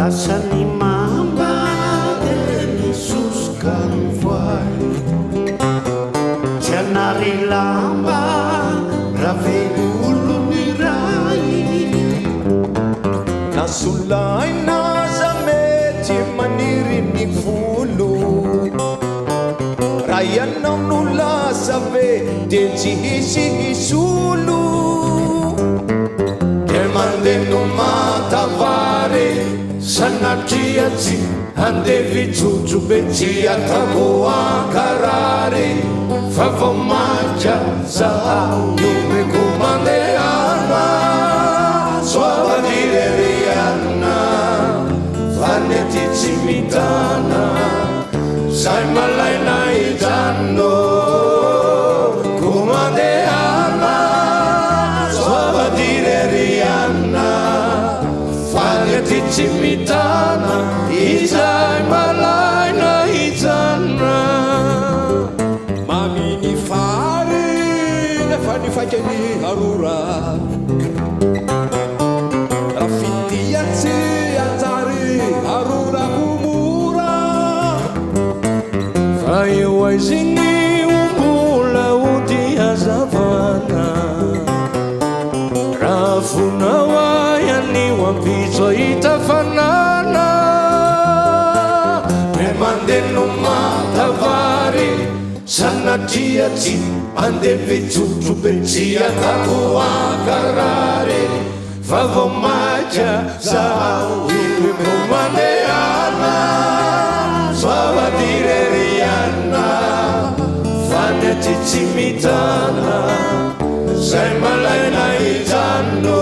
asany mamba de misosoka ny voay tianary lamba raveny olony ray nasolaina za mety maniry ny volo raha ianao no lasa ve de tsy hisy hisolo de mandeno matavary sanatriatsy andevy jojo be tsy atamoa karary fa vao maika zaho nomeko mandehana soavandireriana fanety tsy mitana zay malaina hitanno ko mandehana soavandireriana fanety tsy mitana izay malaina hitanna maminy fary nefa nifaikany arora raha fitiatsy anjary arora komora fa eo aiziny ombola ody hazavana raha fonao ayanio ambitso hitafanana me mandeno matavary sanatriatsy andevy jojo be tsy atamoa karary fa vao maika zaho nomeko mandehana soavandireriana fanety tsy mitana zay malaina hitanno